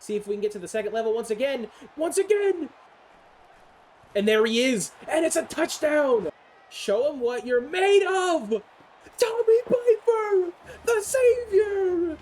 See if we can get to the second level once again. Once again! And there he is. And it's a touchdown. Show him what you're made of. Tommy Piper, the savior.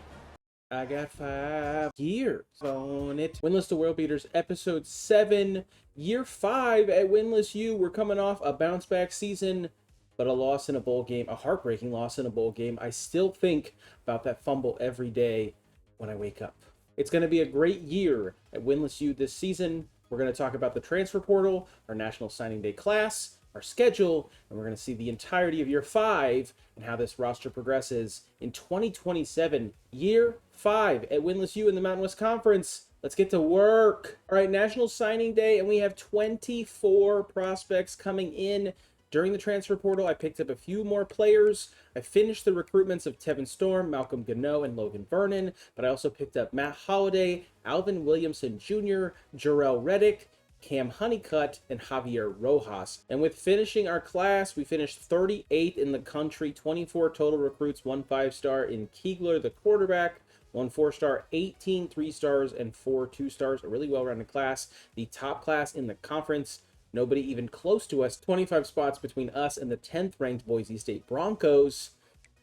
I got 5 years on it. Winless to World Beaters, episode 7, year 5 at Winless U. We're coming off a bounce back season, but a loss in a bowl game, a heartbreaking loss in a bowl game. I still think about that fumble every day when I wake up. It's going to be a great year at Winless U this season. We're going to talk about the transfer portal, our National Signing Day class, our schedule, and we're going to see the entirety of year 5 and how this roster progresses in 2027, year 5 at Winless U in the Mountain West Conference. Let's get to work. All right, National Signing Day, and we have 24 prospects coming in. During the transfer portal, I picked up a few more players. I finished the recruitments of Tevin Storm, Malcolm Gano, and Logan Vernon, but I also picked up Matt Holliday, Alvin Williamson Jr., Jarrell Reddick, Cam Honeycutt, and Javier Rojas. And with finishing our class, we finished 38th in the country, 24 total recruits, 1 5-star in Keegler, the quarterback, 1 4-star, 18 3-stars, and 4 2-stars. A really well-rounded class. The top class in the conference. Nobody even close to us. 25 spots between us and the 10th ranked Boise State Broncos.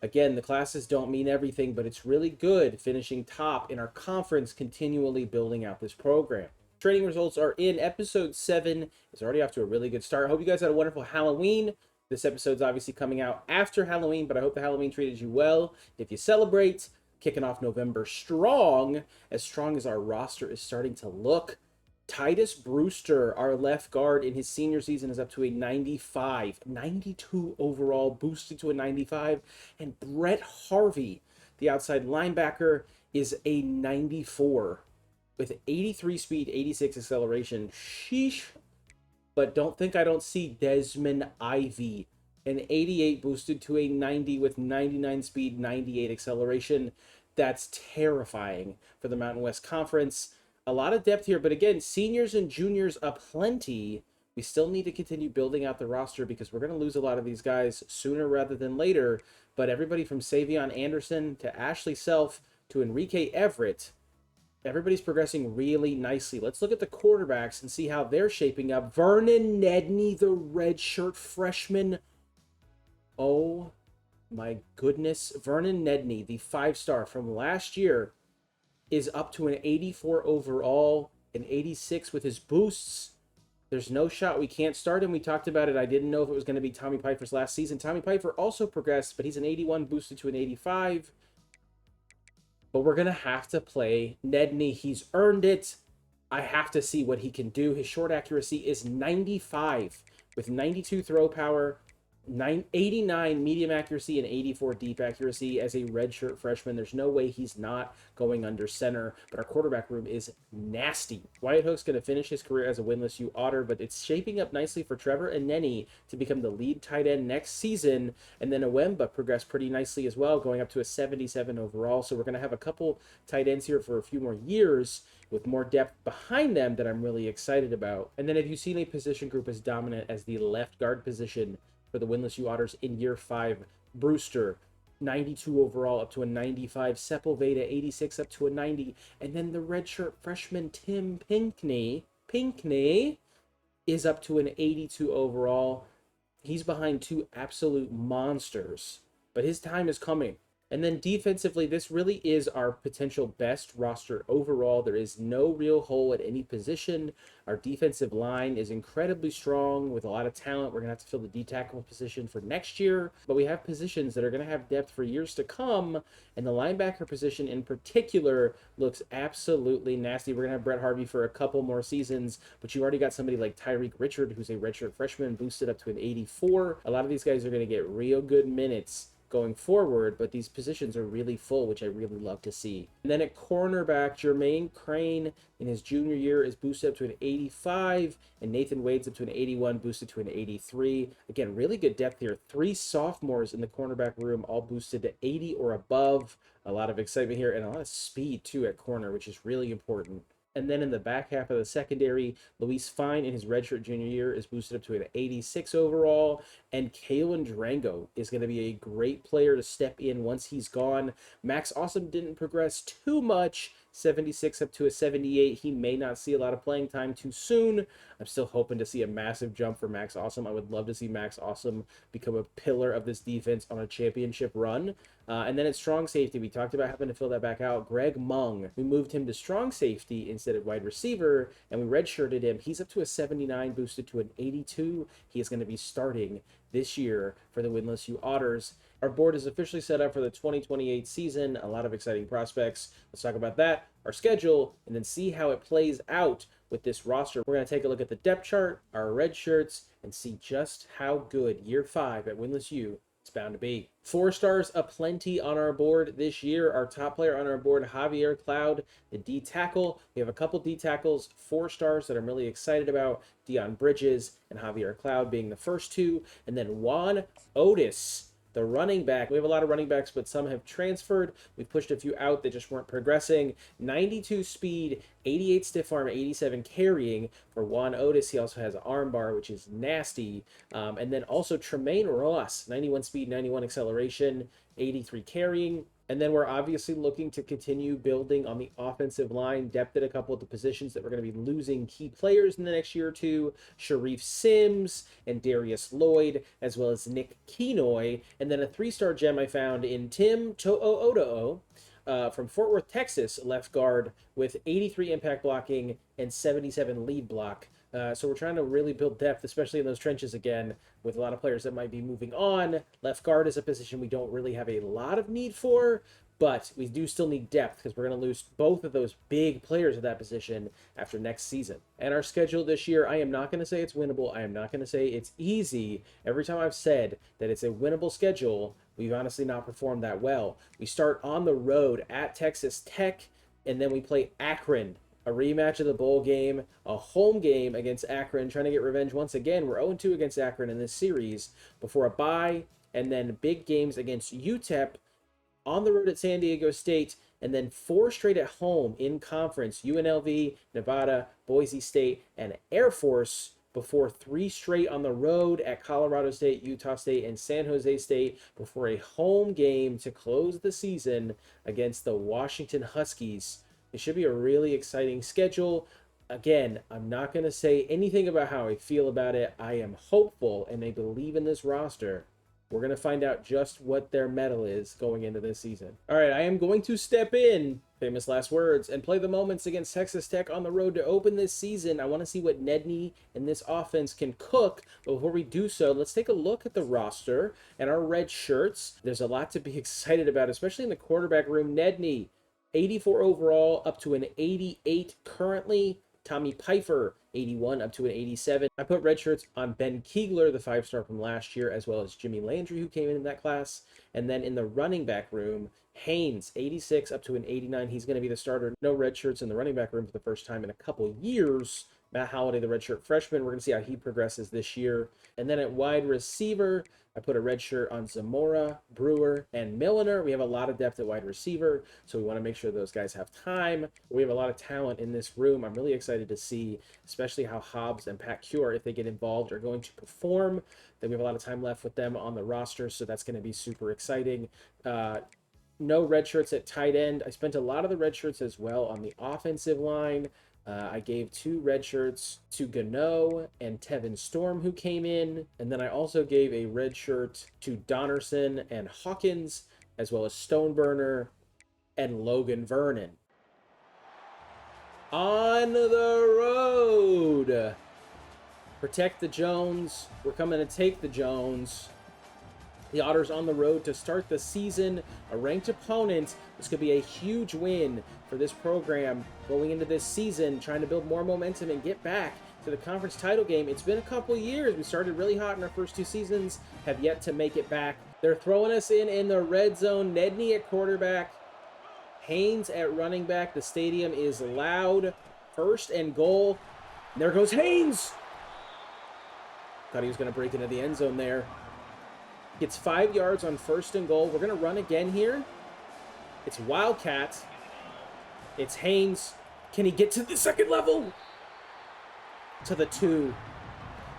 Again, the classes don't mean everything, but it's really good finishing top in our conference, continually building out this program. Training results are in. Episode 7 is already off to a really good start. I hope you guys had a wonderful Halloween. This episode's obviously coming out after Halloween, but I hope the Halloween treated you well. If you celebrate, kicking off November strong as our roster is starting to look. TIDES Brewster, our left guard in his senior season, is up to a 95, 92 overall, boosted to a 95. And Brett Harvey, the outside linebacker, is a 94 with 83 speed, 86 acceleration. Sheesh. But don't think I don't see Desmond Ivy, an 88 boosted to a 90 with 99 speed, 98 acceleration. That's terrifying for the Mountain West Conference. A lot of depth here, but again, seniors and juniors aplenty. We still need to continue building out the roster because we're going to lose a lot of these guys sooner rather than later. But everybody from Savion Anderson to Ashley Self to Enrique Everett, everybody's progressing really nicely. Let's look at the quarterbacks and see how they're shaping up. Vernon Nedney, the redshirt freshman. Oh my goodness. Vernon Nedney, the 5-star from last year, is up to an 84 overall, an 86 with his boosts. There's no shot we can't start him. We talked about it. I didn't know if it was going to be Tommy Piper's last season. Tommy Piper also progressed, but he's an 81 boosted to an 85. But we're going to have to play Nedney. He's earned it. I have to see what he can do. His short accuracy is 95 with 92 throw power, 89 medium accuracy, and 84 deep accuracy as a redshirt freshman. There's no way he's not going under center, but our quarterback room is nasty. Wyatt Hook's going to finish his career as a Winless U Otter, but it's shaping up nicely for Trevor and Nenny to become the lead tight end next season, and then Awemba progressed pretty nicely as well, going up to a 77 overall. So we're going to have a couple tight ends here for a few more years with more depth behind them that I'm really excited about. And then have you seen a position group as dominant as the left guard position for the Winless U Otters in year 5? Brewster, 92 overall up to a 95. Sepulveda, 86 up to a 90. And then the redshirt freshman Tim Pinkney is up to an 82 overall. He's behind 2 absolute monsters, but his time is coming. And then defensively, this really is our potential best roster overall. There is no real hole at any position. Our defensive line is incredibly strong with a lot of talent. We're going to have to fill the D-tackle position for next year, but we have positions that are going to have depth for years to come, and the linebacker position in particular looks absolutely nasty. We're going to have Brett Harvey for a couple more seasons, but you already got somebody like Tyreek Richard, who's a redshirt freshman, boosted up to an 84. A lot of these guys are going to get real good minutes going forward, but these positions are really full, which I really love to see. And then at cornerback, Jermaine Crane in his junior year is boosted up to an 85, and Nathan Wade's up to an 81, boosted to an 83. Again, really good depth here. 3 sophomores in the cornerback room, all boosted to 80 or above. A lot of excitement here, and a lot of speed too at corner, which is really important. And then in the back half of the secondary, Luis Fine in his redshirt junior year is boosted up to an 86 overall. And Kalen Drango is going to be a great player to step in once he's gone. Max Awesome didn't progress too much. 76 up to a 78. He may not see a lot of playing time too soon. I'm still hoping to see a massive jump for Max Awesome. I would love to see Max Awesome become a pillar of this defense on a championship run. And then at strong safety, we talked about having to fill that back out. Greg Mung, we moved him to strong safety instead of wide receiver, and we redshirted him. He's up to a 79, boosted to an 82. He is going to be starting this year for the Winless U Otters. Our board is officially set up for the 2028 season. A lot of exciting prospects. Let's talk about that, our schedule, and then see how it plays out with this roster. We're going to take a look at the depth chart, our red shirts, and see just how good year 5 at Winless U it's bound to be. 4 stars aplenty on our board this year. Our top player on our board, Javier Cloud, the D tackle. We have a couple D tackles, 4 stars that I'm really excited about. Dion Bridges and Javier Cloud being the first 2. And then Juan Otis, the running back. We have a lot of running backs, but some have transferred. We've pushed a few out that just weren't progressing. 92 speed, 88 stiff arm, 87 carrying for Juan Otis. He also has an arm bar, which is nasty. And then also Tremaine Ross, 91 speed, 91 acceleration, 83 carrying. And then we're obviously looking to continue building on the offensive line, depth at a couple of the positions that we're going to be losing key players in the next year or two. Sharif Sims and Darius Lloyd, as well as Nick Kenoy. And then a 3-star gem I found in Tim To'o from Fort Worth, Texas, left guard with 83 impact blocking and 77 lead block. So we're trying to really build depth, especially in those trenches again, with a lot of players that might be moving on. Left guard is a position we don't really have a lot of need for, but we do still need depth because we're going to lose both of those big players at that position after next season. And our schedule this year, I am not going to say it's winnable. I am not going to say it's easy. Every time I've said that it's a winnable schedule, we've honestly not performed that well. We start on the road at Texas Tech, and then we play Akron, a rematch of the bowl game, a home game against Akron, trying to get revenge once again. We're 0-2 against Akron in this series before a bye, and then big games against UTEP, on the road at San Diego State, and then 4 straight at home in conference, UNLV, Nevada, Boise State, and Air Force, before 3 straight on the road at Colorado State, Utah State, and San Jose State, before a home game to close the season against the Washington Huskies. It should be a really exciting schedule. Again, I'm not going to say anything about how I feel about it. I am hopeful, and I believe in this roster. We're going to find out just what their mettle is going into this season. All right, I am going to step in, famous last words, and play the moments against Texas Tech on the road to open this season. I want to see what Nedney and this offense can cook. But before we do so, let's take a look at the roster and our red shirts. There's a lot to be excited about, especially in the quarterback room. Nedney, 84 overall, up to an 88 currently. Tommy Pfeiffer, 81 up to an 87. I put red shirts on Ben Keegler, the 5-star from last year, as well as Jimmy Landry, who came in that class. And then in the running back room, Haynes, 86 up to an 89. He's going to be the starter. No red shirts in the running back room for the first time in a couple years. Matt Holliday, the redshirt freshman. We're going to see how he progresses this year. And then at wide receiver, I put a red shirt on Zamora, Brewer, and Milliner. We have a lot of depth at wide receiver, so we want to make sure those guys have time. We have a lot of talent in this room. I'm really excited to see, especially how Hobbs and Pat Cure, if they get involved, are going to perform. Then we have a lot of time left with them on the roster, so that's going to be super exciting. No red shirts at tight end. I spent a lot of the red shirts as well on the offensive line. I gave 2 red shirts to Gano and Tevin Storm, who came in. And then I also gave a red shirt to Donnerson and Hawkins, as well as Stoneburner and Logan Vernon. On the road. Protect the Jones. We're coming to take the Jones. The Otters on the road to start the season, a ranked opponent. This could be a huge win for this program going into this season, trying to build more momentum and get back to the conference title game. It's been a couple years. We started really hot in our first 2 seasons, have yet to make it back. They're throwing us in the red zone. Nedney at quarterback, Haynes at running back. The stadium is loud. 1st and goal. And there goes Haynes. Thought he was going to break into the end zone there. Gets 5 yards on 1st and goal. We're going to run again here. It's Wildcat. It's Haynes. Can he get to the 2nd level? To the 2.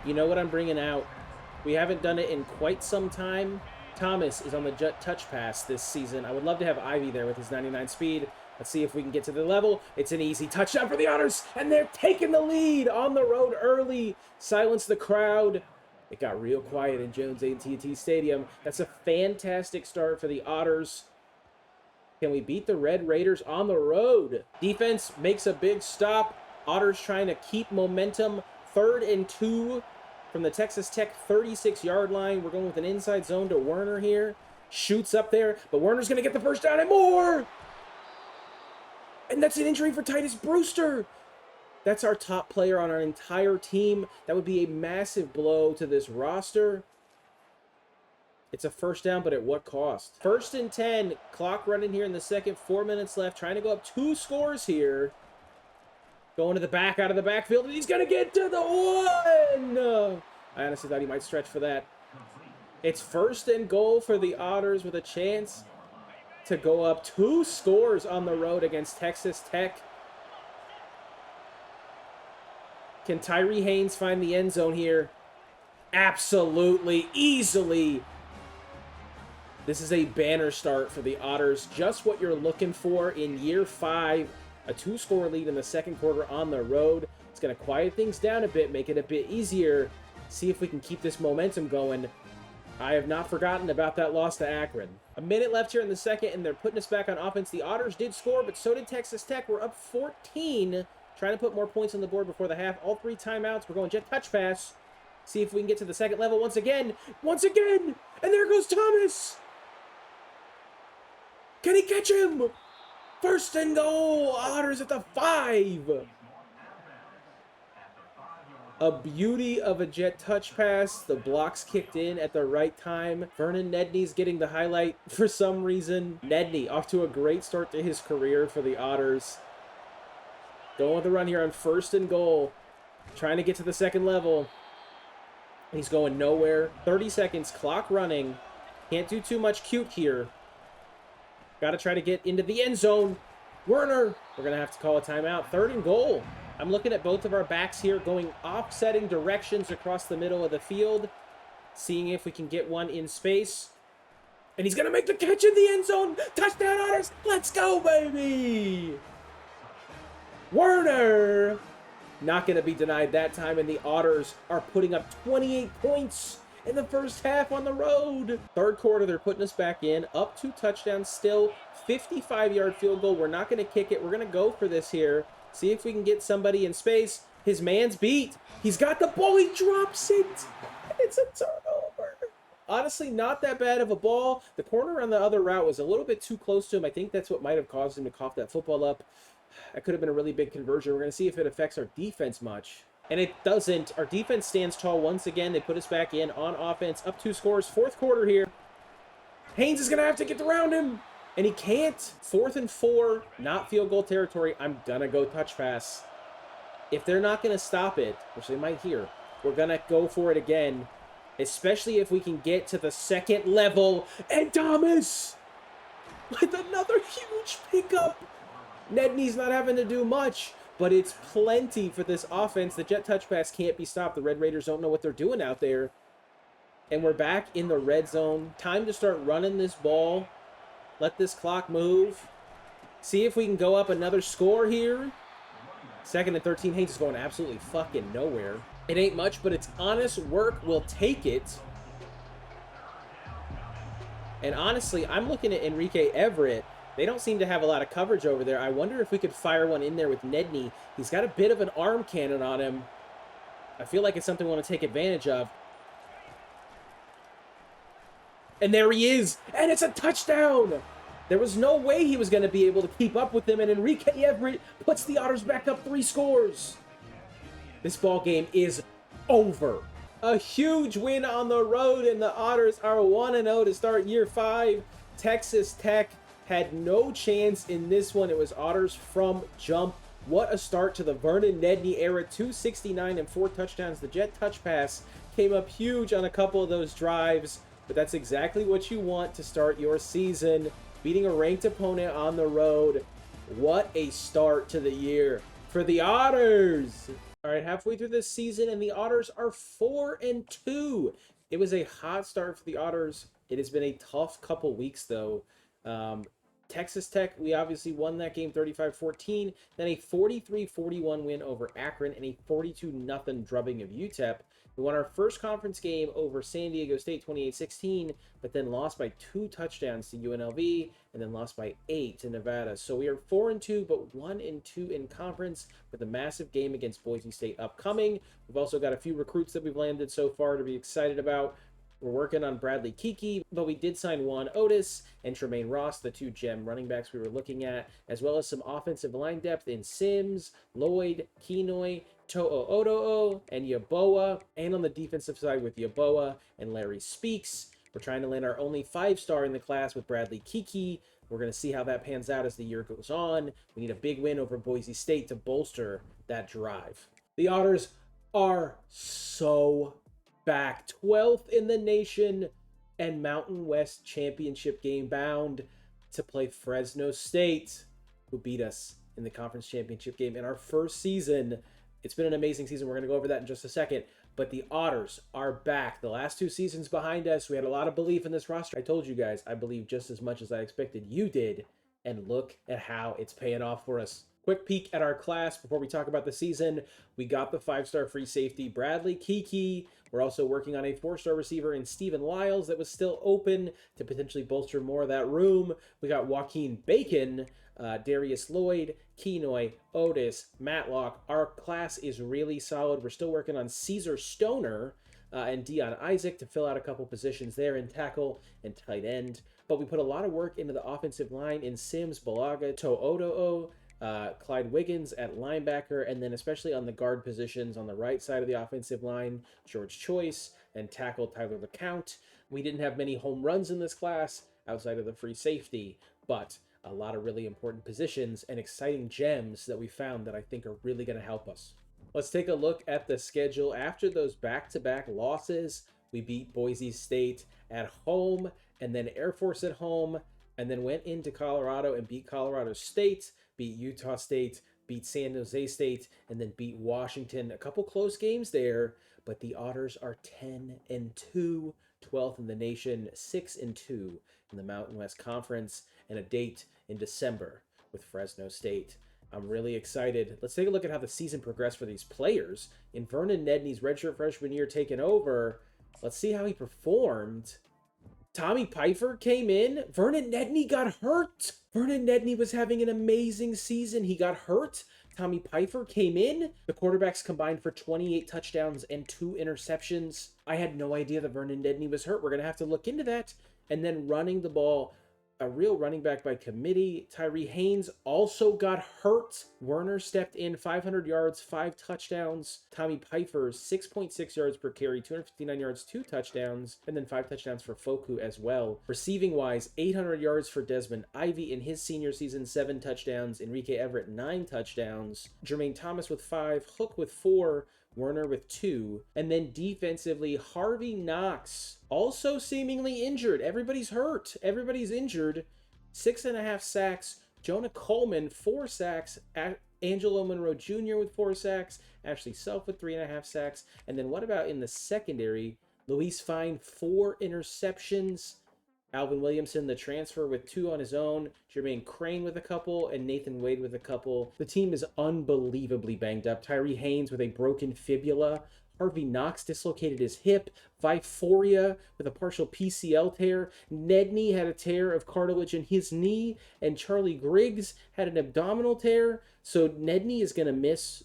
You know what I'm bringing out? We haven't done it in quite some time. Thomas is on the touch pass this season. I would love to have Ivy there with his 99 speed. Let's see if we can get to the level. It's an easy touchdown for the Otters, and they're taking the lead on the road early. Silence the crowd. It got real quiet in Jones AT&T Stadium. That's a fantastic start for the Otters. Can we beat the Red Raiders on the road? Defense makes a big stop. Otters trying to keep momentum. 3rd and 2 from the Texas Tech 36-yard line. We're going with an inside zone to Werner here. Shoots up there, but Werner's going to get the first down and more. And that's an injury for TIDES Brewster. That's our top player on our entire team. That would be a massive blow to this roster. It's a first down, but at what cost? 1st and 10. Clock running here in the second. 4 minutes left. Trying to go up 2 scores here. Going to the back, out of the backfield, and he's going to get to the 1. I honestly thought he might stretch for that. It's 1st and goal for the Otters with a chance to go up 2 scores on the road against Texas Tech. Can Tyree Haynes find the end zone here? Absolutely, easily. This is a banner start for the Otters. Just what you're looking for in year 5. A 2-score lead in the second quarter on the road. It's going to quiet things down a bit, make it a bit easier. See if we can keep this momentum going. I have not forgotten about that loss to Akron. A minute left here in the second, and they're putting us back on offense. The Otters did score, but so did Texas Tech. We're up 14, trying to put more points on the board before the half. All 3 timeouts. We're going jet touch pass. See if we can get to the second level once again. Once again! And there goes Thomas! Can he catch him? 1st and goal! Otters at the 5! A beauty of a jet touch pass. The blocks kicked in at the right time. Vernon Nedney's getting the highlight for some reason. Nedney off to a great start to his career for the Otters. Going with the run here on 1st and goal. Trying to get to the second level. He's going nowhere. 30 seconds, clock running. Can't do too much cute here. Got to try to get into the end zone. Werner. We're going to have to call a timeout. 3rd and goal. I'm looking at both of our backs here going offsetting directions across the middle of the field. Seeing if we can get one in space. And he's going to make the catch in the end zone. Touchdown, Otters. Let's go, baby. Werner. Not going to be denied that time. And the Otters are putting up 28 points in the first half on the road. 3rd quarter, they're putting us back in. Up 2 touchdowns still. 55-yard field goal. We're not going to kick it. We're going to go for this here. See if we can get somebody in space. His man's beat. He's got the ball. He drops it. It's a turnover. Honestly, not that bad of a ball. The corner on the other route was a little bit too close to him. I think that's what might have caused him to cough that football up. That could have been a really big conversion. We're going to see if it affects our defense much. And it doesn't. Our defense stands tall once again. They put us back in on offense. Up 2 scores. 4th quarter here. Haynes is going to have to get around him. And he can't. 4th and 4. Not field goal territory. I'm going to go touch pass. If they're not going to stop it, which they might here, we're going to go for it again. Especially if we can get to the second level. And Thomas! With another huge pickup. Nedney's not having to do much. But it's plenty for this offense. The jet touch pass can't be stopped. The Red Raiders don't know what they're doing out there. And we're back in the red zone. Time to start running this ball. Let this clock move. See if we can go up another score here. 2nd and 13. Haynes is going absolutely fucking nowhere. It ain't much, but it's honest work. We'll take it. And honestly, I'm looking at Enrique Everett. They don't seem to have a lot of coverage over there. I wonder if we could fire one in there with Nedney. He's got a bit of an arm cannon on him. I feel like it's something we want to take advantage of. And there he is. And it's a touchdown. There was no way he was going to be able to keep up with him. And Enrique Everett puts the Otters back up 3 scores. This ball game is over. A huge win on the road. And the Otters are 1-0 to start year 5. Texas Tech had no chance in this one. It was Otters from jump. What a start to the Vernon Nedney era. 269 and 4 touchdowns. The jet touch pass came up huge on a couple of those drives. But that's exactly what you want to start your season. Beating a ranked opponent on the road. What a start to the year for the Otters. All right, halfway through this season, and the Otters are 4-2. It was a hot start for the Otters. It has been a tough couple weeks, though. Texas Tech. We obviously won that game 35-14. Then a 43-41 win over Akron and a 42-0 drubbing of UTEP. We won our first conference game over San Diego State 28-16, but then lost by 2 touchdowns to UNLV and then lost by 8 to Nevada. So we are 4-2, but 1-2 in conference with a massive game against Boise State upcoming. We've also got a few recruits that we've landed so far to be excited about. We're working on Bradley Kiki, but we did sign Juan Otis and Tremaine Ross, the 2 gem running backs we were looking at, as well as some offensive line depth in Sims, Lloyd, Kenoy, To'o, and Yaboa, and on the defensive side with Yaboa and Larry Speaks. We're trying to land our only 5-star in the class with Bradley Kiki. We're going to see how that pans out as the year goes on. We need a big win over Boise State to bolster that drive. The Otters are so back, 12th in the nation and Mountain West championship game bound to play Fresno State, who beat us in the conference championship game in our first season. It's been an amazing season. We're going to go over that in just a second. But the Otters are back. The last 2 seasons behind us, we had a lot of belief in this roster. I told you guys, I believe just as much as I expected you did. And look at how it's paying off for us. Quick peek at our class before we talk about the season. We got the 5-star free safety, Bradley Kiki. We're also working on a 4-star receiver in Stephen Lyles that was still open to potentially bolster more of that room. We got Joaquin Bacon, Darius Lloyd, Kenoy, Otis, Matlock. Our class is really solid. We're still working on Caesar Stoner and Dion Isaac to fill out a couple positions there in tackle and tight end. But we put a lot of work into the offensive line in Sims, Balaga, To'o, Clyde Wiggins at linebacker, and then especially on the guard positions on the right side of the offensive line, George Choice, and tackle Tyler LeCount. We didn't have many home runs in this class outside of the free safety, but a lot of really important positions and exciting gems that we found that I think are really going to help us. Let's take a look at the schedule. After those back-to-back losses, we beat Boise State at home and then Air Force at home, and then went into Colorado and beat Colorado State, beat Utah State, beat San Jose State, and then beat Washington. A couple close games there, but the Otters are 10-2, 12th in the nation, 6-2 in the Mountain West Conference, and a date in December with Fresno State. I'm really excited. Let's take a look at how the season progressed for these players. In Vernon Nedney's redshirt freshman year taking over, let's see how he performed. Tommy Pfeiffer came in. Vernon Nedney got hurt. Vernon Nedney was having an amazing season. He got hurt. Tommy Pfeiffer came in. The quarterbacks combined for 28 touchdowns and 2 interceptions. I had no idea that Vernon Nedney was hurt. We're going to have to look into that. And then running the ball, a real running back by committee. Tyree Haynes also got hurt. Werner stepped in, 500 yards, 5 touchdowns. Tommy Pfeiffer, 6.6 yards per carry, 259 yards, 2 touchdowns, and then 5 touchdowns for Foku as well. Receiving-wise, 800 yards for Desmond Ivey in his senior season, 7 touchdowns. Enrique Everett, 9 touchdowns. Jermaine Thomas with 5, Hook with 4, Werner with 2. And then defensively, Harvey Knox, also seemingly injured. Everybody's hurt. Everybody's injured. 6.5 sacks. Jonah Coleman, 4 sacks. Angelo Monroe Jr. with 4 sacks. Ashley Self with 3.5 sacks. And then what about in the secondary? Luis Fine, 4 interceptions. Alvin Williamson, the transfer, with 2 on his own. Jermaine Crane with a couple, and Nathan Wade with a couple. The team is unbelievably banged up. Tyree Haynes with a broken fibula. Harvey Knox dislocated his hip. Viforia with a partial PCL tear. Nedney had a tear of cartilage in his knee. And Charlie Griggs had an abdominal tear. So Nedney is going to miss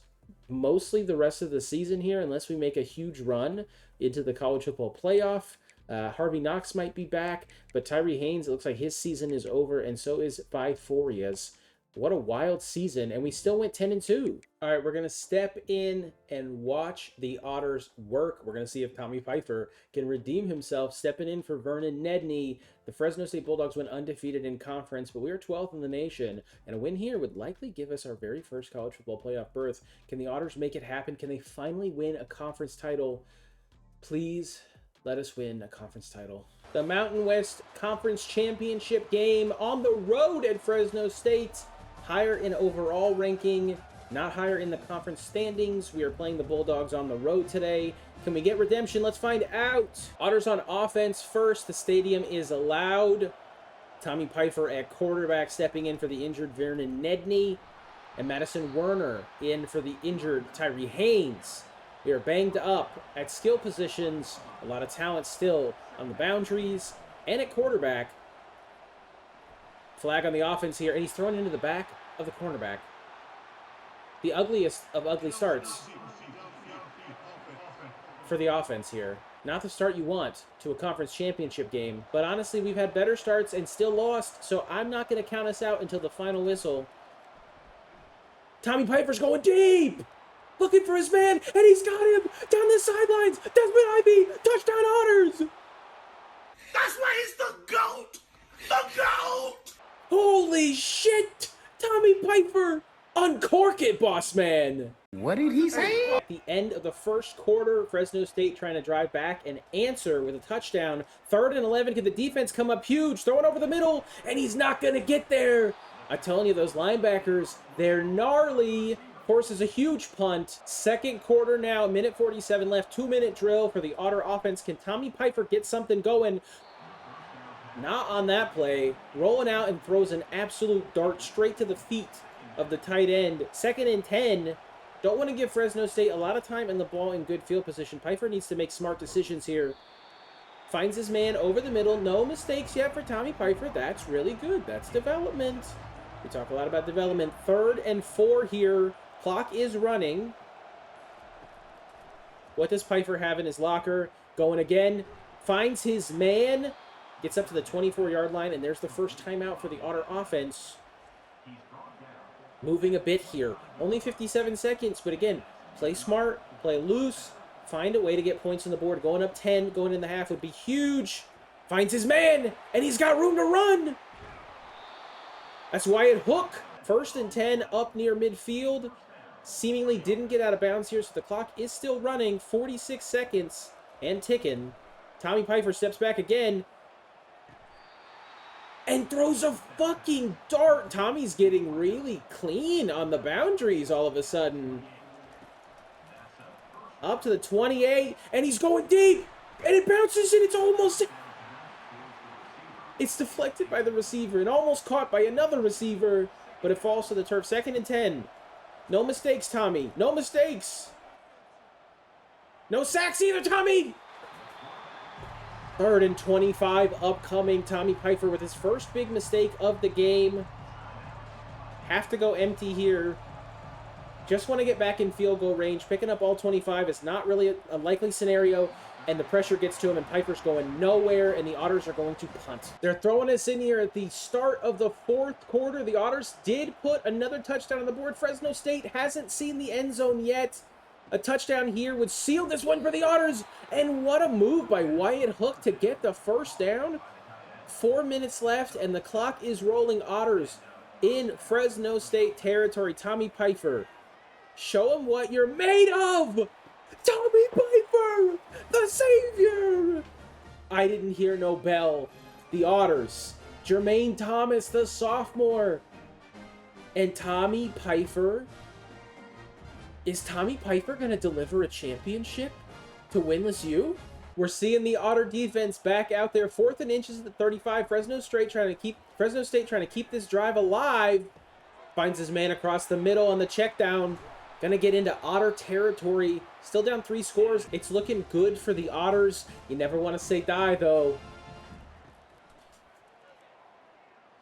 mostly the rest of the season here unless we make a huge run into the college football playoff. Harvey Knox might be back, but Tyree Haynes, it looks like his season is over, and so is Viforia's. What a wild season, and we still went 10-2. All right, we're going to step in and watch the Otters work. We're going to see if Tommy Pfeiffer can redeem himself, stepping in for Vernon Nedney. The Fresno State Bulldogs went undefeated in conference, but we are 12th in the nation, and a win here would likely give us our very first college football playoff berth. Can the Otters make it happen? Can they finally win a conference title? Please let us win a conference title. The Mountain West Conference Championship game on the road at Fresno State. Higher in overall ranking, not higher in the conference standings. We are playing the Bulldogs on the road today. Can we get redemption? Let's find out. Otters on offense first. The stadium is loud. Tommy Pfeiffer at quarterback, stepping in for the injured Vernon Nedney. And Madison Werner in for the injured Tyree Haynes. They are banged up at skill positions. A lot of talent still on the boundaries and at quarterback. Flag on the offense here, and he's thrown into the back of the cornerback. The ugliest of ugly starts for the offense here. Not the start you want to a conference championship game, but honestly, we've had better starts and still lost, so I'm not going to count us out until the final whistle. Tommy Pfeiffer's going deep! Looking for his man, and he's got him! Down the sidelines! Desmond Ivy! Touchdown Otters! That's why he's the GOAT! The GOAT! Holy shit! Tommy Pfeiffer! Uncork it, boss man! What did he say? At the end of the first quarter, Fresno State trying to drive back and answer with a touchdown. 3rd and 11. Can the defense come up huge? Throw it over the middle, and he's not going to get there. I'm telling you, those linebackers, they're gnarly. Forces a huge punt. Second quarter now, minute 47 left. 2-minute drill for the Otter offense. Can Tommy Pfeiffer get something going? Not on that play. Rolling out and throws an absolute dart straight to the feet of the tight end. 2nd and 10. Don't want to give Fresno State a lot of time and the ball in good field position. Pfeiffer needs to make smart decisions here. Finds his man over the middle. No mistakes yet for Tommy Pfeiffer. That's really good. That's development. We talk a lot about development. 3rd and 4 here. Clock is running. What does Pfeiffer have in his locker? Going again. Finds his man. Gets up to the 24-yard line, and there's the first timeout for the Otter offense. Moving a bit here. Only 57 seconds, but again, play smart, play loose, find a way to get points on the board. Going up 10, going in the half would be huge. Finds his man, and he's got room to run. That's Wyatt Hook. 1st and 10 up near midfield. Seemingly didn't get out of bounds here, so the clock is still running. 46 seconds and ticking. Tommy Pfeiffer steps back again and throws a fucking dart. Tommy's getting really clean on the boundaries all of a sudden. Up to the 28, and he's going deep, and it bounces, and it's almost... It's deflected by the receiver and almost caught by another receiver, but it falls to the turf. 2nd and 10. No mistakes, Tommy. No mistakes. No sacks either, Tommy. 3rd and 25 upcoming. Tommy Pfeiffer with his first big mistake of the game. Have to go empty here. Just want to get back in field goal range. Picking up all 25 is not really a likely scenario, and the pressure gets to him, and Pfeiffer's going nowhere, and the Otters are going to punt. They're throwing us in here at the start of the 4th quarter. The Otters did put another touchdown on the board. Fresno State hasn't seen the end zone yet. A touchdown here would seal this one for the Otters, and what a move by Wyatt Hook to get the first down. 4 minutes left, and the clock is rolling. Otters in Fresno State territory. Tommy Pfeiffer, show them what you're made of! Tommy Pfeiffer, the savior! I didn't hear no bell. The Otters, Jermaine Thomas, the sophomore, and Tommy Pfeiffer. Is Tommy Pfeiffer going to deliver a championship to Winless U? We're seeing the Otter defense back out there. 4th and inches at the 35. Fresno State trying to keep this drive alive. Finds his man across the middle on the check down. Gonna get into Otter territory. Still down 3 scores. It's looking good for the Otters. You never want to say die, though.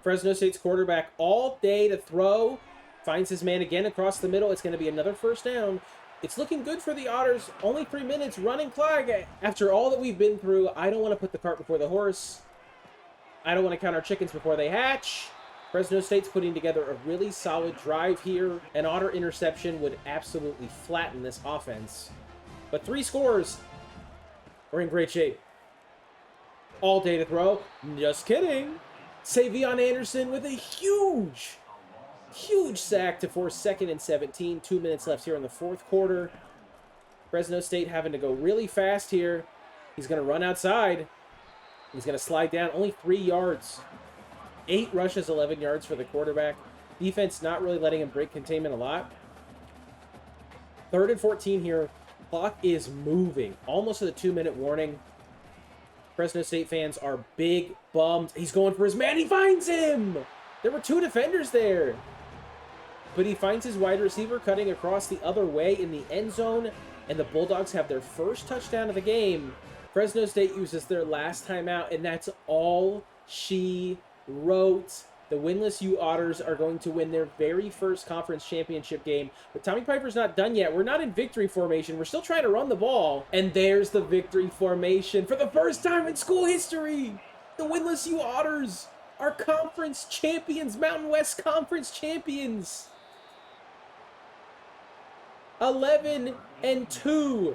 Fresno State's quarterback all day to throw. Finds his man again across the middle. It's going to be another first down. It's looking good for the Otters. Only 3 minutes running clock. After all that we've been through, I don't want to put the cart before the horse. I don't want to count our chickens before they hatch. Fresno State's putting together a really solid drive here. An Otter interception would absolutely flatten this offense. But 3 scores. We're in great shape. All day to throw. Just kidding. Savion Anderson with a huge sack to force 2nd and 17. 2 minutes left here in the 4th quarter. Fresno State having to go really fast here. He's going to run outside. He's going to slide down. Only 3 yards. 8 rushes, 11 yards for the quarterback. Defense not really letting him break containment a lot. 3rd and 14 here. Clock is moving. Almost to the 2-minute warning. Fresno State fans are big bummed. He's going for his man. He finds him. There were 2 defenders there. But he finds his wide receiver cutting across the other way in the end zone. And the Bulldogs have their first touchdown of the game. Fresno State uses their last timeout, and that's all she wrote. The Winless U Otters are going to win their very first conference championship game. But Tommy Piper's not done yet. We're not in victory formation. We're still trying to run the ball. And there's the victory formation for the first time in school history. The Winless U Otters are conference champions, Mountain West Conference champions. 11-2.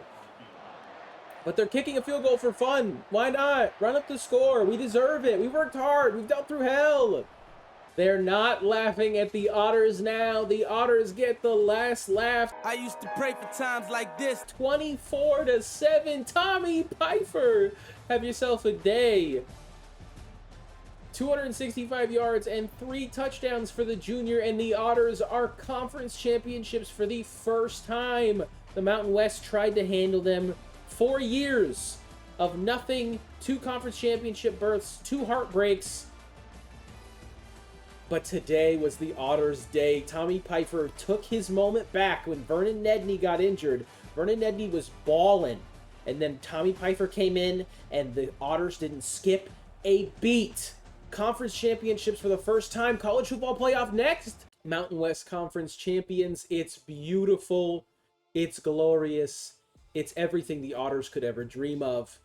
But they're kicking a field goal for fun. Why not? Run up the score. We deserve it. We worked hard. We've dealt through hell. They're not laughing at the Otters now. The Otters get the last laugh. I used to pray for times like this. 24-7. Tommy Piper, have yourself a day. 265 yards and 3 touchdowns for the junior, and the Otters are conference championships for the first time. The Mountain West tried to handle them. 4 years of nothing, 2 conference championship berths, 2 heartbreaks. But today was the Otters' day. Tommy Piper took his moment back when Vernon Nedney got injured. Vernon Nedney was balling. And then Tommy Piper came in, and the Otters didn't skip a beat. Conference championships for the first time. College football playoff next. Mountain West Conference champions. It's beautiful. It's glorious. It's everything the Otters could ever dream of.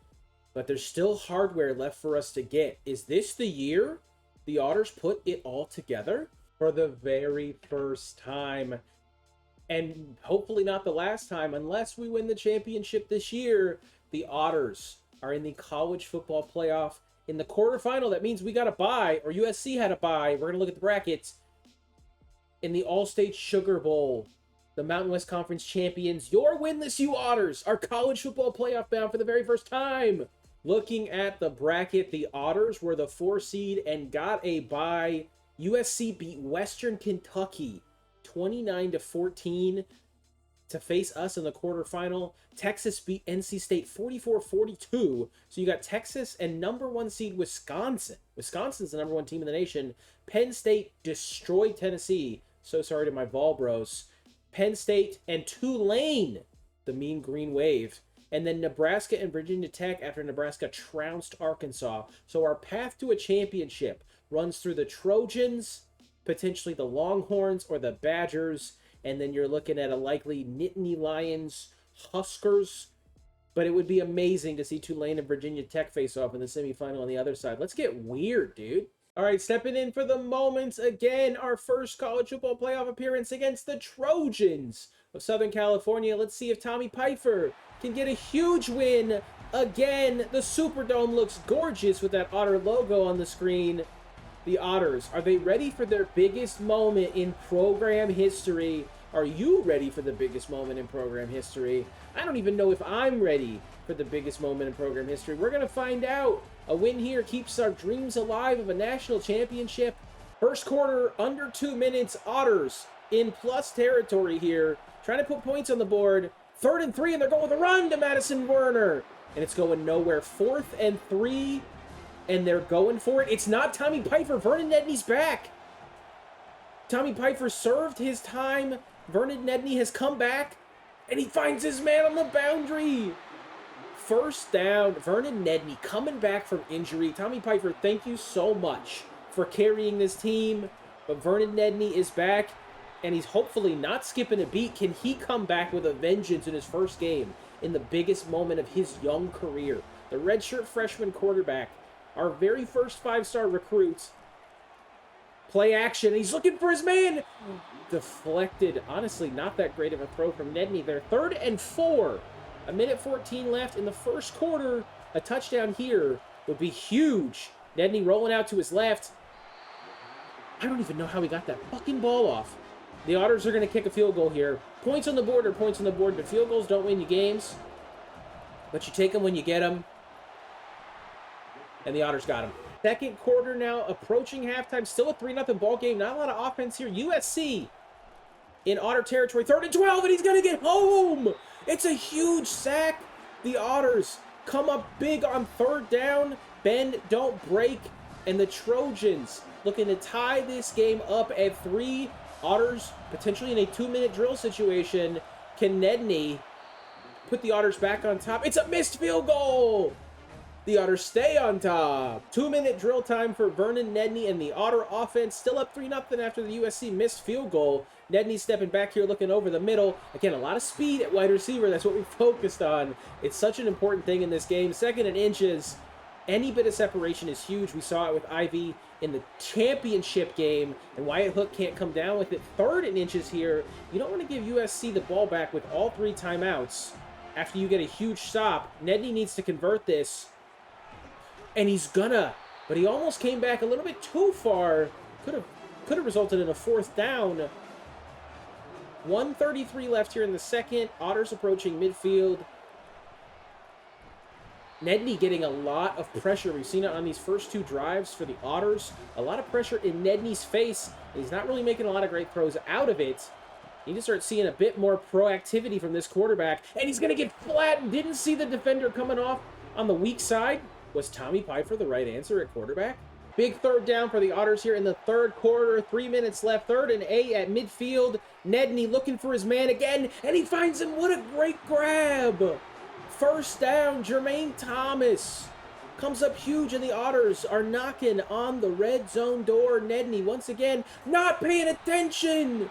But there's still hardware left for us to get. Is this the year the Otters put it all together? For the very first time. And hopefully not the last time, unless we win the championship this year. The Otters are in the college football playoff in the quarterfinal. That means we got a bye, or USC had a bye. We're going to look at the brackets. In the All-State Sugar Bowl, the Mountain West Conference champions, your Winless U Otters, are college football playoff bound for the very first time. Looking at the bracket, the Otters were the 4 seed and got a bye. USC beat Western Kentucky 29-14 to face us in the quarterfinal. Texas beat NC State 44-42. So you got Texas and number 1 seed Wisconsin. Wisconsin's the number 1 team in the nation. Penn State destroyed Tennessee. So sorry to my Vol bros. Penn State and Tulane, the Mean Green Wave. And then Nebraska and Virginia Tech after Nebraska trounced Arkansas. So our path to a championship runs through the Trojans, potentially the Longhorns or the Badgers, and then you're looking at a likely Nittany Lions, Huskers. But it would be amazing to see Tulane and Virginia Tech face off in the semifinal on the other side. Let's get weird, dude. All right, stepping in for the moments again, our first college football playoff appearance against the Trojans of Southern California. Let's see if Tommy Piper can get a huge win again. The Superdome looks gorgeous with that Otter logo on the screen. The Otters, are they ready for their biggest moment in program history? Are you ready for the biggest moment in program history? I don't even know if I'm ready for the biggest moment in program history. We're going to find out. A win here keeps our dreams alive of a national championship. First quarter, under 2 minutes. Otters in plus territory here. Trying to put points on the board. 3rd and 3, and they're going with a run to Madison Werner. And it's going nowhere. 4th and 3, and they're going for it. It's not Tommy Piper. Vernon Nedney's back. Tommy Piper served his time. Vernon Nedney has come back, and he finds his man on the boundary. First down. Vernon Nedney coming back from injury. Tommy Piper, thank you so much for carrying this team. But Vernon Nedney is back, and he's hopefully not skipping a beat. Can he come back with a vengeance in his first game in the biggest moment of his young career? The redshirt freshman quarterback, our very first 5-star recruit. Play action. He's looking for his man. Deflected. Honestly, not that great of a throw from Nedney there. 3rd and 4. 1:14 left in the first quarter. A touchdown here would be huge. Nedney rolling out to his left. I don't even know how he got that fucking ball off. The Otters are going to kick a field goal here. Points on the board are points on the board, but field goals don't win you games. But you take them when you get them. And the Otters got him. Second quarter now, approaching halftime. Still a 3-0 ball game. Not a lot of offense here. USC in Otter territory. 3rd and 12, and he's going to get home. It's a huge sack. The Otters come up big on third down. Bend, don't break. And the Trojans looking to tie this game up at 3. Otters potentially in a 2-minute drill situation. Can Nedney put the Otters back on top? It's a missed field goal! The Otters stay on top. 2-minute drill time for Vernon Nedney and the Otter offense. Still up 3-0 after the USC missed field goal. Nedney stepping back here, looking over the middle. Again, a lot of speed at wide receiver. That's what we focused on. It's such an important thing in this game. 2nd and inches. Any bit of separation is huge. We saw it with Ivy in the championship game, and Wyatt Hook can't come down with it. 3rd and inches here. You don't want to give USC the ball back with all 3 timeouts after you get a huge stop. Nedney needs to convert this. And he's gonna, but he almost came back a little bit too far. Could have resulted in a 4th down. 1:33 left here in the second. Otters approaching midfield. Nedney getting a lot of pressure. We've seen it on these first 2 drives for the Otters. A lot of pressure in Nedney's face. He's not really making a lot of great throws out of it. You need to start seeing a bit more proactivity from this quarterback. And he's going to get flattened. Didn't see the defender coming off on the weak side. Was Tommy Piper the right answer at quarterback? Big 3rd down for the Otters here in the 3rd quarter. 3 minutes left. 3rd and 8 at midfield. Nedney looking for his man again, and he finds him. What a great grab. 1st down. Jermaine Thomas comes up huge, and the Otters are knocking on the red zone door. Nedney once again not paying attention.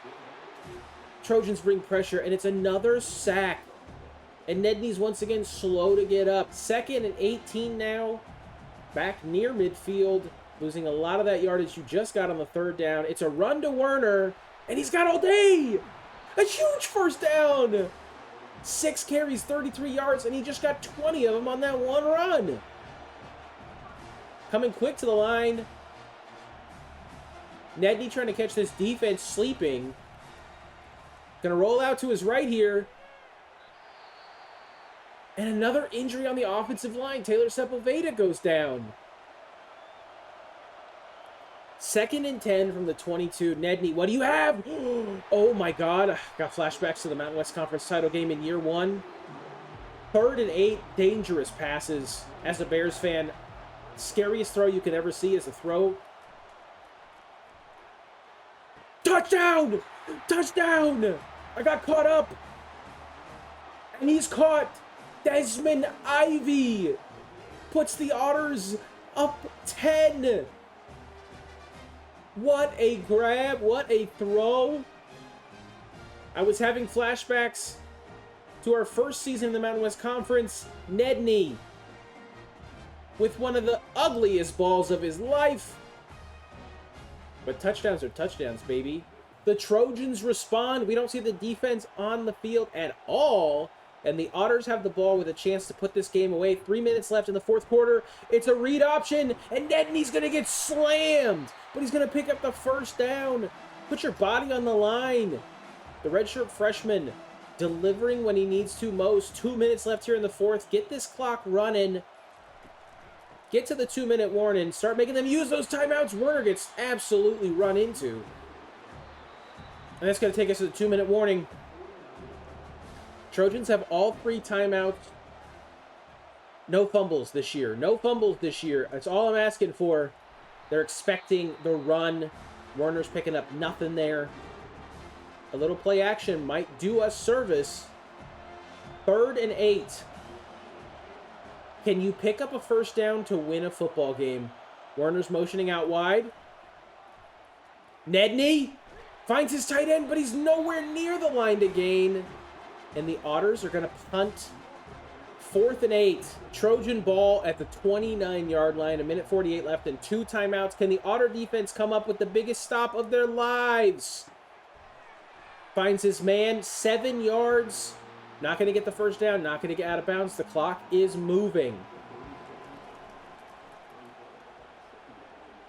Trojans bring pressure, and it's another sack. And Nedney's once again slow to get up. 2nd and 18 now. Back near midfield. Losing a lot of that yardage you just got on the 3rd down. It's a run to Werner. And he's got all day. A huge 1st down. 6 carries, 33 yards. And he just got 20 of them on that one run. Coming quick to the line. Nedney trying to catch this defense sleeping. Going to roll out to his right here. And another injury on the offensive line. Taylor Sepulveda goes down. 2nd and 10 from the 22. Nedney, what do you have? Oh my God. Got flashbacks to the Mountain West Conference title game in year 1. 3rd and 8. Dangerous passes. As a Bears fan, scariest throw you could ever see is a throw. Touchdown! Touchdown! I got caught up. And he's caught. Desmond Ivy puts the Otters up 10. What a grab. What a throw. I was having flashbacks to our first season in the Mountain West Conference. Nedney with one of the ugliest balls of his life. But touchdowns are touchdowns, baby. The Trojans respond. We don't see the defense on the field at all. And the Otters have the ball with a chance to put this game away. 3 minutes left in the 4th quarter. It's a read option, and Nedney's going to get slammed. But he's going to pick up the 1st down. Put your body on the line. The redshirt freshman delivering when he needs to most. 2 minutes left here in the 4th. Get this clock running. Get to the 2-minute warning. Start making them use those timeouts. Werner gets absolutely run into. And that's going to take us to the 2-minute warning. Trojans have all 3 timeouts. No fumbles this year. No fumbles this year. That's all I'm asking for. They're expecting the run. Warner's picking up nothing there. A little play action might do us service. 3rd and 8. Can you pick up a 1st down to win a football game? Warner's motioning out wide. Nedney finds his tight end, but he's nowhere near the line to gain. And the Otters are going to punt. 4th and 8. Trojan ball at the 29-yard line. 1:48 left and 2 timeouts. Can the Otter defense come up with the biggest stop of their lives? Finds his man. 7 yards. Not going to get the 1st down. Not going to get out of bounds. The clock is moving.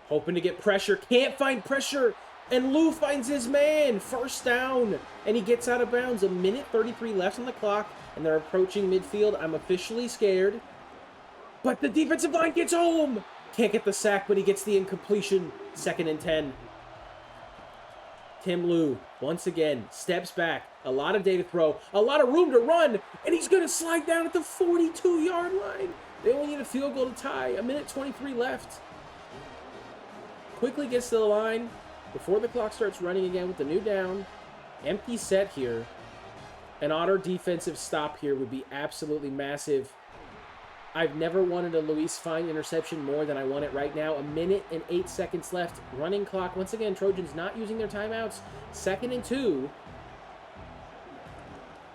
Hoping to get pressure. Can't find pressure. And Lou finds his man. 1st down. And he gets out of bounds. 1:33 left on the clock. And they're approaching midfield. I'm officially scared. But the defensive line gets home. Can't get the sack, but he gets the incompletion. 2nd and 10. Tim Lou, once again, steps back. A lot of day to throw, a lot of room to run, and he's going to slide down at the 42-yard line. They only need a field goal to tie. 1:23 left. Quickly gets to the line before the clock starts running again with the new down. Empty set here. An Otter defensive stop here would be absolutely massive. I've never wanted a Luis Fine interception more than I want it right now. 1:08 left. Running clock. Once again, Trojans not using their timeouts. 2nd and 2.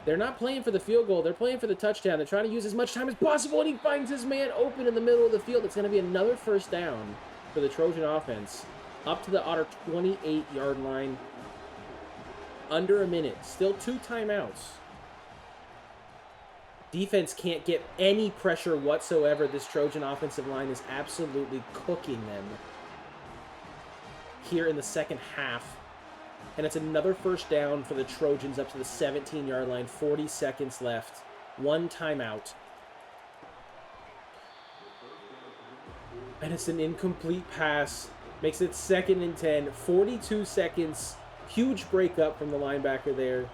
They're not playing for the field goal. They're playing for the touchdown. They're trying to use as much time as possible, and he finds his man open in the middle of the field. It's going to be another first down for the Trojan offense. Up to the Otter 28-yard line. Under a minute. Still 2 timeouts. Defense can't get any pressure whatsoever. This Trojan offensive line is absolutely cooking them here in the second half. And it's another first down for the Trojans up to the 17-yard line. 40 seconds left. 1 timeout. And it's an incomplete pass. Makes it 2nd and 10. 42 seconds. Huge breakup from the linebacker there.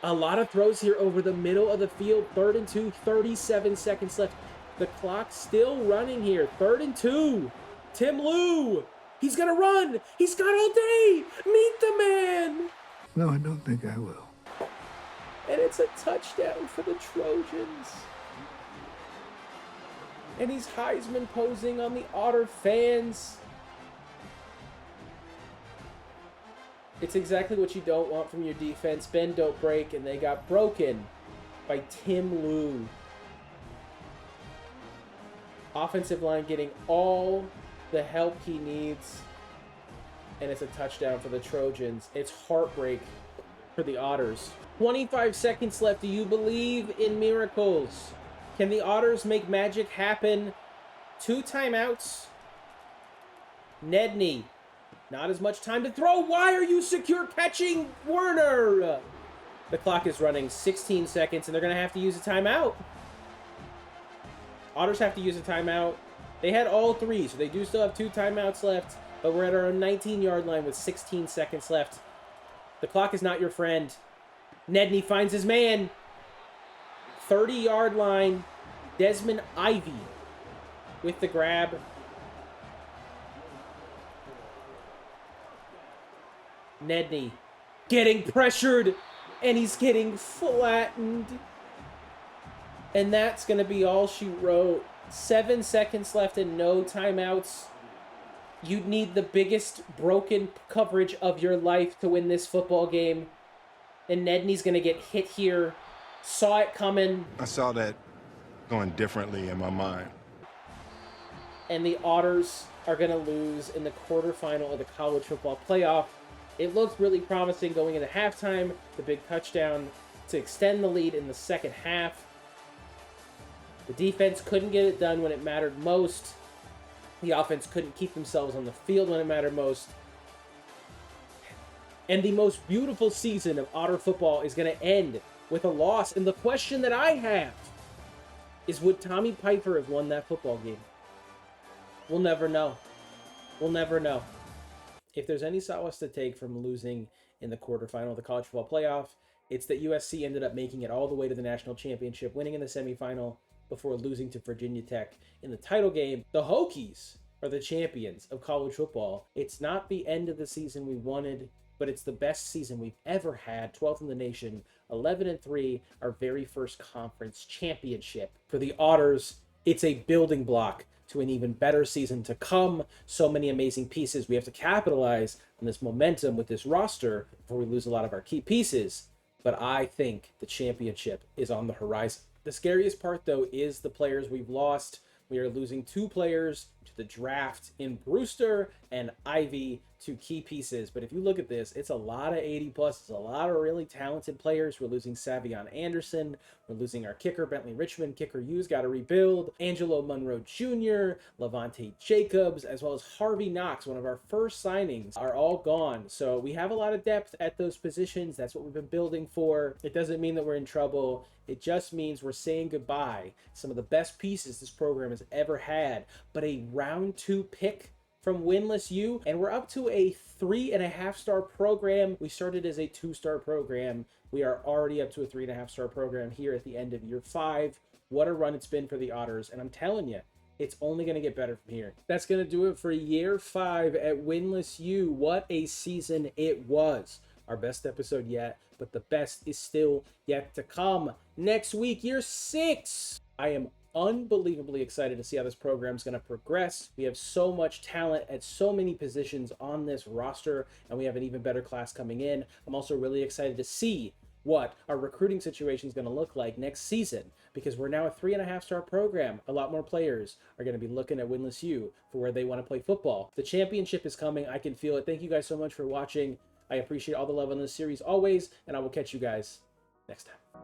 A lot of throws here over the middle of the field. 3rd and 2. 37 seconds left. The clock's still running here. 3rd and 2. Tim Lou. He's going to run. He's got all day. Meet the man. No, I don't think I will. And it's a touchdown for the Trojans. And he's Heisman posing on the Otter fans. It's exactly what you don't want from your defense. Bend, don't break, and they got broken by Tim Lou. Offensive line getting all the help he needs, and it's a touchdown for the Trojans. It's heartbreak for the Otters. 25 seconds left. Do you believe in miracles? Can the Otters make magic happen? 2 timeouts. Nedney. Not as much time to throw. Why are you secure catching Werner? The clock is running. 16 seconds, and they're going to have to use a timeout. Otters have to use a timeout. They had all 3, so they do still have 2 timeouts left, but we're at our 19-yard line with 16 seconds left. The clock is not your friend. Nedney finds his man. 30-yard line. Desmond Ivy with the grab. Nedney getting pressured, and he's getting flattened. And that's going to be all she wrote. 7 seconds left and no timeouts. You'd need the biggest broken coverage of your life to win this football game. And Nedney's going to get hit here. Saw it coming. I saw that going differently in my mind. And the Otters are going to lose in the quarterfinal of the college football playoff. It looked really promising going into halftime. The big touchdown to extend the lead in the second half. The defense couldn't get it done when it mattered most. The offense couldn't keep themselves on the field when it mattered most. And the most beautiful season of Otter football is going to end with a loss. And the question that I have is, would Tommy Piper have won that football game? We'll never know. We'll never know. If there's any solace to take from losing in the quarterfinal of the college football playoff, it's that USC ended up making it all the way to the national championship, winning in the semifinal before losing to Virginia Tech in the title game. The Hokies are the champions of college football. It's not the end of the season we wanted, but it's the best season we've ever had. 12th in the nation, 11-3, our very first conference championship. For the Otters, it's a building block to an even better season to come. So many amazing pieces. We have to capitalize on this momentum with this roster before we lose a lot of our key pieces. But I think the championship is on the horizon. The scariest part, though, is the players we've lost. We are losing 2 players to the draft in Brewster and Ivy, 2 key pieces. But if you look at this, it's a lot of 80+. It's a lot of really talented players. We're losing Savion Anderson. We're losing our kicker, Bentley Richmond. Kicker U's got to rebuild. Angelo Monroe Jr., Levante Jacobs, as well as Harvey Knox, one of our first signings, are all gone. So we have a lot of depth at those positions. That's what we've been building for. It doesn't mean that we're in trouble. It just means we're saying goodbye. Some of the best pieces this program has ever had. But a round 2 pick from Winless U, and we're up to a 3.5-star program. We started as a 2-star program. We are already up to a 3.5-star program here at the end of year 5. What a run it's been for the Otters, and I'm telling you, it's only going to get better from here. That's going to do it for year 5 at Winless U. What a season it was. Our best episode yet, but the best is still yet to come. Next week, year 6. I am unbelievably excited to see how this program is going to progress. We have so much talent at so many positions on this roster, and we have an even better class coming in. I'm also really excited to see what our recruiting situation is going to look like next season, because we're now a 3.5-star program. A lot more players are going to be looking at Winless U for where they want to play football. The championship is coming. I can feel it. Thank you guys so much for watching. I appreciate all the love on this series always, and I will catch you guys next time.